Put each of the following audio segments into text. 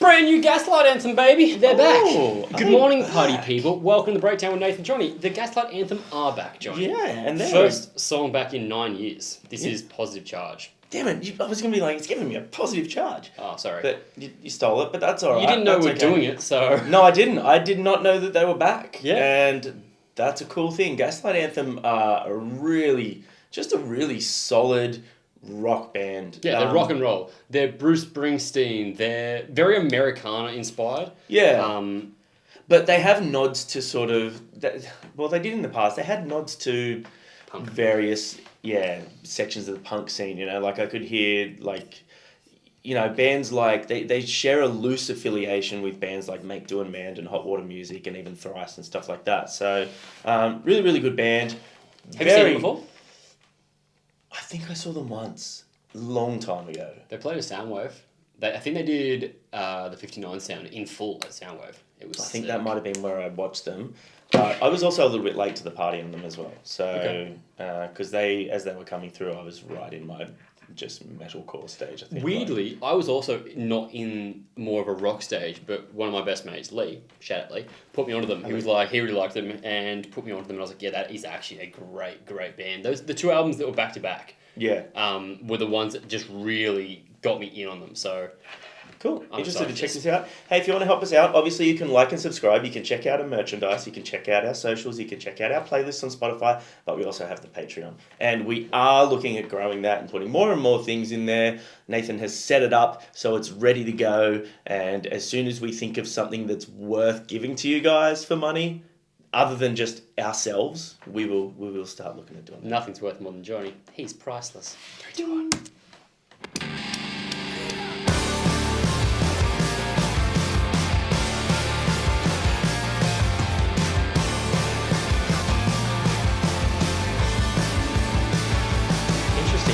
Brand new Gaslight Anthem, baby. They're back. Good morning, back. party people. Welcome to the Breakdown with Nath Johnny. The Gaslight Anthem are back, Johnny. Yeah, and they're... First song back in 9 years. This is Positive Charge. Damn it, I was going to be like, it's giving me a positive charge. Oh, sorry. But you stole it, but that's all right. You didn't know that's we were doing it, so... No, I didn't. I did not know that they were back. Yeah. And that's a cool thing. Gaslight Anthem are a really solid rock band. Yeah, they're rock and roll. They're Bruce Springsteen. They're very Americana-inspired. Yeah. But they have nods to sort of... Well, they did in the past. They had nods to Punk. various... sections of the punk scene, like I could hear bands like they share a loose affiliation with bands like Make Do and Mand and Hot Water Music and even Thrice and stuff like that. So really, really good band. Have you seen them before? I think I saw them once, a long time ago. They played a Soundwave. I think they did the 59 sound in full at Soundwave. I think that might have been where I watched them. But I was also a little bit late to the party on them as well. So, because as they were coming through, I was right in my just metalcore stage, I think. Weirdly, I was also not in more of a rock stage, but one of my best mates, Lee, shout out Lee, put me onto them. He was like, he really liked them and put me onto them. And I was like, yeah, that is actually a great, great band. The two albums that were back to back were the ones that just really got me in on them. So... Cool. Interested to check this out. Hey, if you want to help us out, obviously you can like and subscribe. You can check out our merchandise. You can check out our socials. You can check out our playlists on Spotify. But we also have the Patreon. And we are looking at growing that and putting more and more things in there. Nathan has set it up so it's ready to go. And as soon as we think of something that's worth giving to you guys for money, other than just ourselves, we will start looking at doing that. Nothing's worth more than Johnny. He's priceless. 3, 2, 1.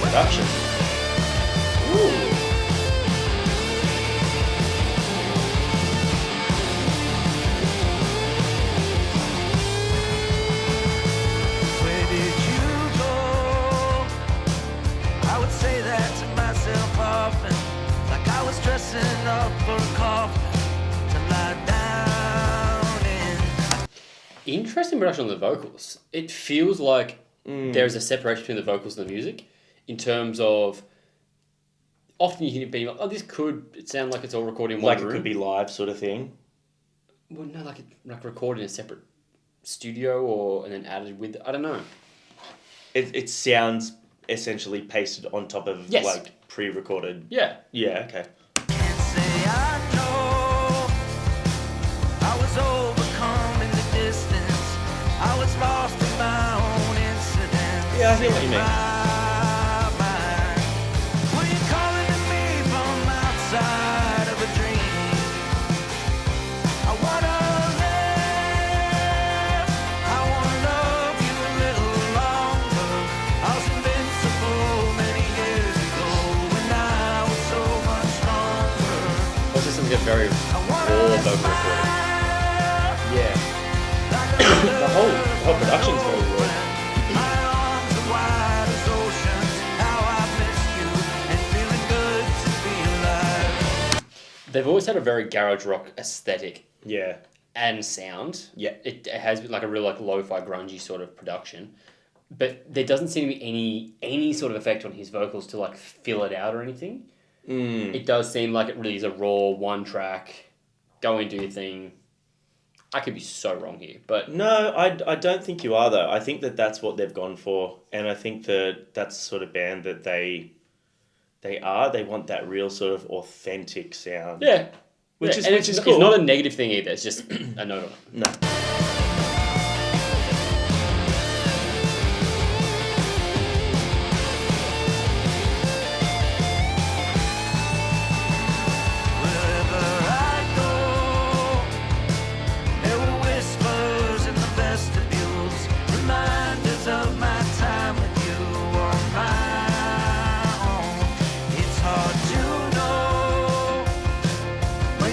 Production. Ooh. Where did you go? I would say that to myself often, like I was dressing up for a coffin to lie down in. Interesting production on the vocals. It feels like there's a separation between the vocals and the music. In terms of, often you can be like, oh, this could sound like it's all recorded in one room. Like it could be live sort of thing? Well, no, like recorded in a separate studio and then added with, I don't know. It sounds essentially pasted on top of like pre-recorded. Yeah. Yeah, okay. Can't say I know. I was overcome in the distance. I was lost in my own incident. Yeah, I hear what you mean. Get very raw vocal recording. Yeah. the whole production's very raw. They've always had a very garage rock aesthetic. Yeah. And sound. Yeah. It has like a real like lo-fi grungy sort of production. But there doesn't seem to be any sort of effect on his vocals to like fill it out or anything. It does seem like it really is a raw one track, go and do your thing. I could be so wrong here, but... No, I don't think you are, though. I think that's what they've gone for, and I think that's the sort of band that they are. They want that real sort of authentic sound. Yeah. Which is cool. It's not a negative thing either, it's just a note on it. No.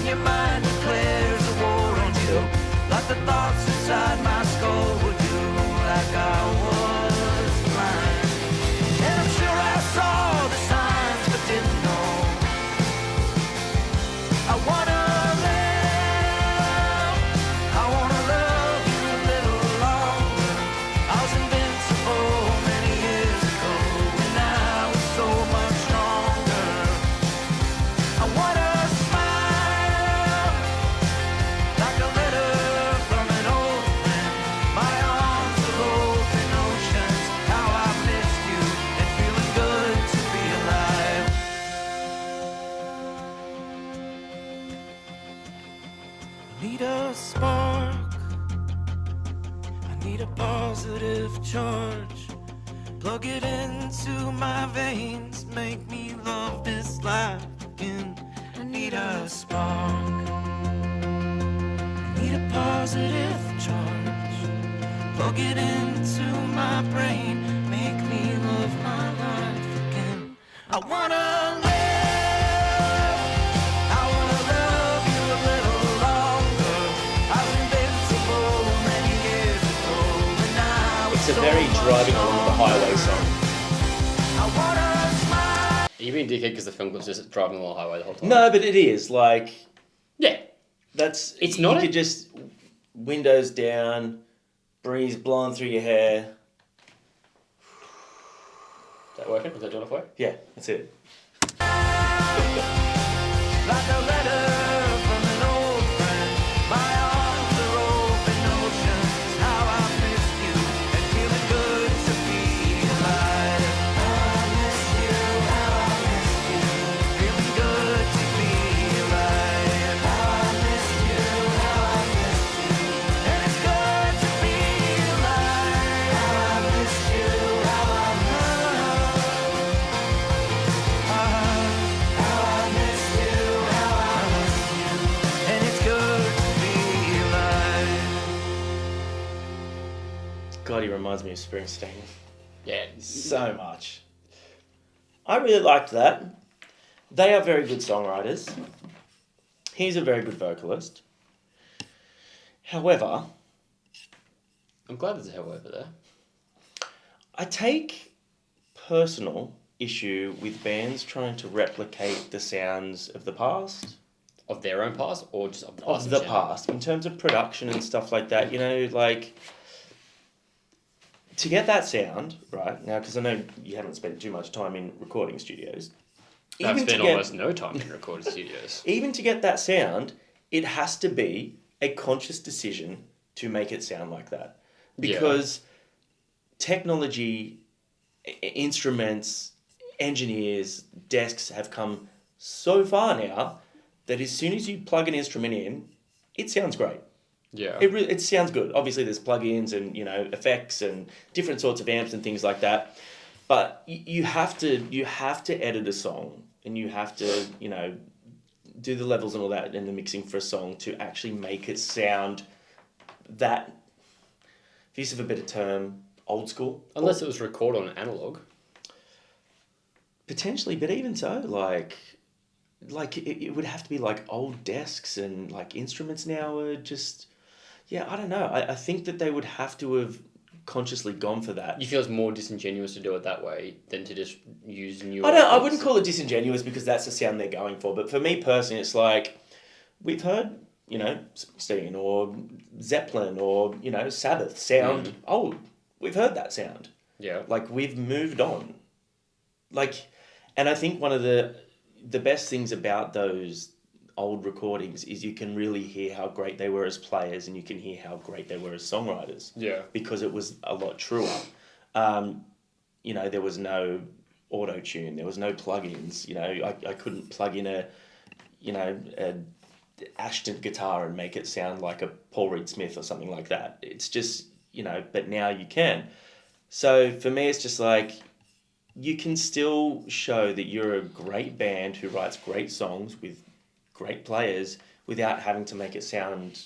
Your mind declares a war on you, like the thoughts Need a spark. I need a positive charge. Plug it into my veins. Make me love this life again. I need a spark. I need a positive charge. Plug it into my brain. Make me love my life again. I wanna live. It's a very driving along the highway song. Are you being dickhead because the film was just driving along the highway the whole time? No, but it is like Yeah. it's not. You could just windows down, breeze blowing through your hair. Is that working? Is that doing it for you? Yeah, that's it. Like a letter from an old friend. My arms are open oceans. How I miss you. And feeling good to be alive. How I miss you. How I miss you. Feeling good to be alive. How I miss you. How I miss you. And it's good to be alive. How I miss you. How I miss you. And it's good to be alive. God, he reminds me of Springsteen Yeah. so much. I really liked that. They are very good songwriters. He's a very good vocalist. However, I'm glad there's a however there. I take personal issue with bands trying to replicate the sounds of the past. Of their own past or just of the past? Of the past, in terms of production and stuff like that, you know, like to get that sound right now, because I know you haven't spent too much time in recording studios. I've Even to spent get- almost no time in recording studios. Even to get that sound, it has to be a conscious decision to make it sound like that, because technology, instruments, engineers, desks have come so far now that as soon as you plug an instrument in, it sounds great. Yeah. It sounds good. Obviously, there's plugins and effects and different sorts of amps and things like that. But you have to edit a song, and you have to do the levels and all that and the mixing for a song to actually make it sound that, for use of a better term, old school. Unless it was recorded on analog. Potentially, but even so, like it would have to be like old desks, and like instruments now are just, I don't know. I think that they would have to have consciously gone for that. You feel it's more disingenuous to do it that way than to just use new. I wouldn't call it disingenuous because that's the sound they're going for. But for me personally, it's like we've heard, Springsteen or Zeppelin or Sabbath sound old. We've heard that sound. Yeah. Like we've moved on. And I think one of the best things about those old recordings is you can really hear how great they were as players, and you can hear how great they were as songwriters. Yeah. Because it was a lot truer. There was no auto-tune, there was no plugins. I couldn't plug in a Ashton guitar and make it sound like a Paul Reed Smith or something like that. It's just, but now you can. So for me, it's just like, you can still show that you're a great band who writes great songs with great players without having to make it sound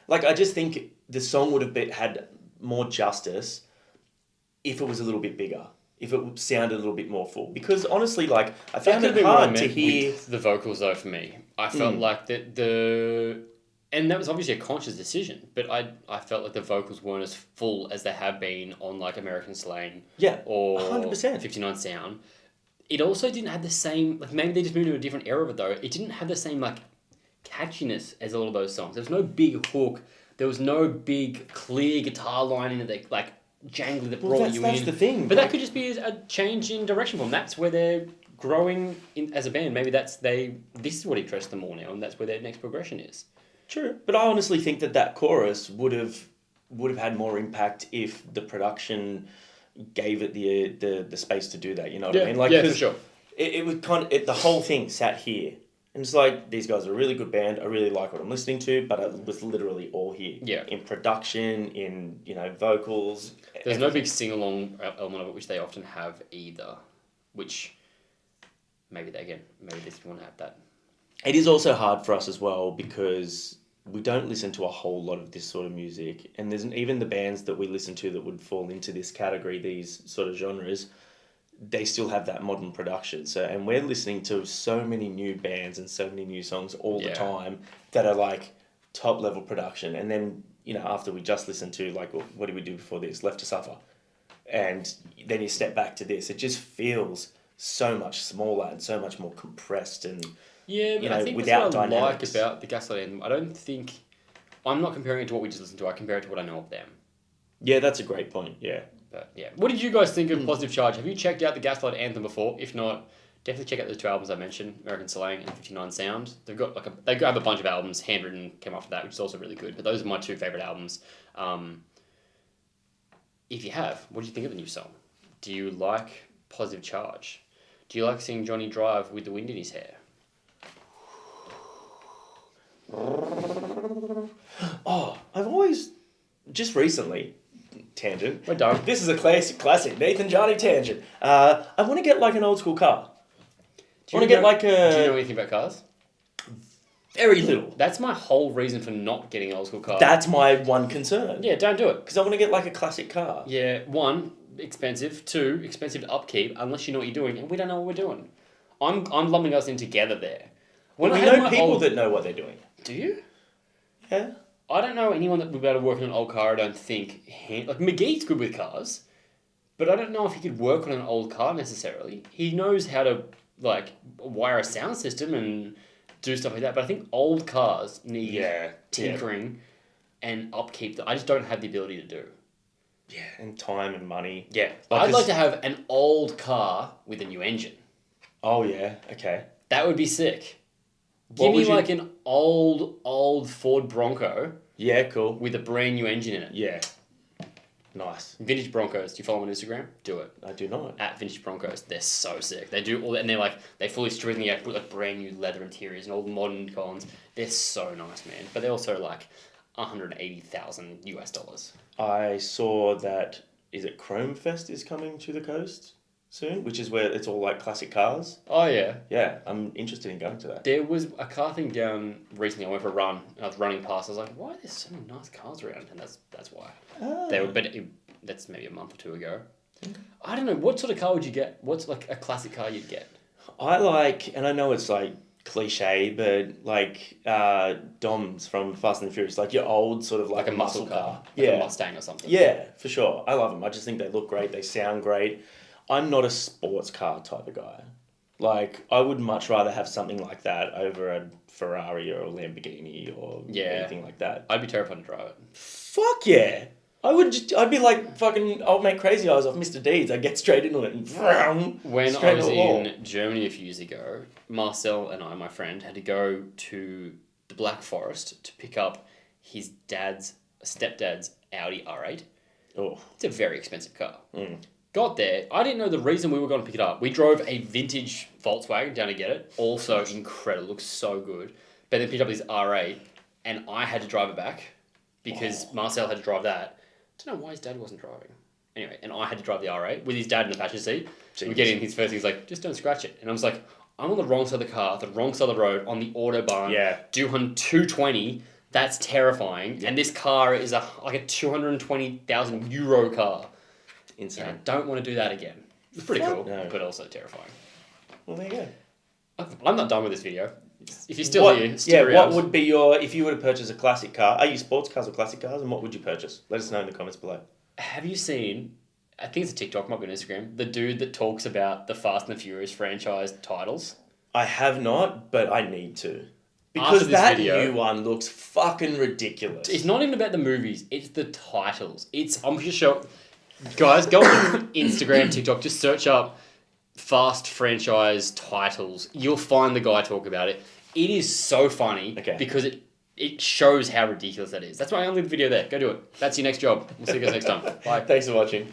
like. I just think the song would have had more justice if it was a little bit bigger, if it sounded a little bit more full. Because honestly, like I found it hard to hear the vocals though. For me, I felt like that and that was obviously a conscious decision, but I felt like the vocals weren't as full as they have been on like American Slang, or 100%. 59 Sound. It also didn't have the same, like maybe they just moved to a different era of it though. It didn't have the same like catchiness as all of those songs. There was no big hook. There was no big clear guitar line in it that like jangly that brought you in. That's the thing. But that could just be a change in direction for them. That's where they're growing as a band. Maybe this is what interests them all now, and that's where their next progression is. True, but I honestly think that chorus would have had more impact if the production gave it the space to do that. You know what I mean? For sure. It was the whole thing sat here, And it's like, these guys are a really good band. I really like what I'm listening to, but it was literally all here. Yeah. In production, in, vocals. There's no big sing-along element of it, which they often have either, which maybe this one have that. It is also hard for us as well because we don't listen to a whole lot of this sort of music. And there's even the bands that we listen to that would fall into this category, these sort of genres, they still have that modern production. So, and we're listening to so many new bands and so many new songs all the time that are like top level production. And then, after we just listened to like, what did we do before this? Left to Suffer. And then you step back to this. It just feels so much smaller and so much more compressed and, but I think without that's what dynamics. I like about the Gaslight Anthem. I'm not comparing it to what we just listened to. I compare it to what I know of them. Yeah, that's a great point. Yeah. But yeah, what did you guys think of Positive Charge? Have you checked out the Gaslight Anthem before? If not, definitely check out those 2 albums I mentioned, American Slang and 59 Sound. They've got they have a bunch of albums handwritten came after that, which is also really good. But those are my 2 favorite albums. If you have, what do you think of the new song? Do you like Positive Charge? Do you like seeing Johnny drive with the wind in his hair? Oh, I've always, just recently, tangent. We're done. This is a classic Nathan Johnny tangent. I want to get like an old school car. Do you know anything about cars? Very little. That's my whole reason for not getting an old school car. That's my one concern. Yeah, don't do it. Because I want to get like a classic car. Yeah, 1, expensive. 2, expensive to upkeep unless you know what you're doing, and we don't know what we're doing. I'm lumping us in together there. When we know people that know what they're doing. Do you? Yeah. I don't know anyone that would be able to work on an old car. I don't think. Like McGee's good with cars, but I don't know if he could work on an old car necessarily. He knows how to like wire a sound system and do stuff like that. But I think old cars need tinkering and upkeep that I just don't have the ability to do. Yeah, and time and money. Yeah, I'd like to have an old car with a new engine. Oh yeah, okay. That would be sick. Give me like an old Ford Bronco. Yeah, cool. With a brand new engine in it. Yeah. Nice. Vintage Broncos. Do you follow them on Instagram? Do it. I do not. At Vintage Broncos. They're so sick. They do all that, and they're like, they fully strip the put like brand new leather interiors and all the modern cons. They're so nice, man. But they're also like $180,000 US. I saw that, is it Chrome Fest is coming to the coast soon, which is where it's all like classic cars. Oh yeah. Yeah, I'm interested in going to that. There was a car thing down recently. I went for a run. I was running past. I was like, why are there so many nice cars around? And that's why. Oh. That's maybe a month or 2 ago. Okay. I don't know. What sort of car would you get? What's like a classic car you'd get? I like, and I know it's like cliche, but like Doms from Fast and the Furious, like your old sort of like a muscle car. Like a Mustang or something. Yeah, for sure. I love them. I just think they look great. They sound great. I'm not a sports car type of guy. Like, I would much rather have something like that over a Ferrari or a Lamborghini or anything like that. I'd be terrified to drive it. Fuck yeah. I'd be like fucking old mate Crazy Eyes off Mr. Deeds. I'd get straight into it and when I was in Germany a few years ago, Marcel and I, my friend, had to go to the Black Forest to pick up his stepdad's Audi R8. Oh. It's a very expensive car. Got there. I didn't know the reason we were going to pick it up. We drove a vintage Volkswagen down to get it. Also incredible. Looks so good. But then picked up this R8 and I had to drive it back because Marcel had to drive that. I don't know why his dad wasn't driving. Anyway, and I had to drive the R8 with his dad in the passenger seat. We get in, his first thing, he's like, just don't scratch it. And I was like, I'm on the wrong side of the car, the wrong side of the road, on the Autobahn. Yeah. Doing 220. That's terrifying. Yeah. And this car is like a 220,000 euro car. Insane. Yeah, I don't want to do that again. It's pretty cool, but also terrifying. Well, there you go. I'm not done with this video. If you're still here, stick around. What would be if you were to purchase a classic car, are you sports cars or classic cars, and what would you purchase? Let us know in the comments below. Have you seen, I think it's a TikTok, might be on Instagram, the dude that talks about the Fast and the Furious franchise titles? I have not, but I need to. Because that new one looks fucking ridiculous. It's not even about the movies, it's the titles. I'm just showing... Guys, go on Instagram, TikTok, just search up Fast franchise titles. You'll find the guy talk about it. It is so funny because it shows how ridiculous that is. That's why I only leave the video there. Go do it. That's your next job. We'll see you guys next time. Bye. Thanks for watching.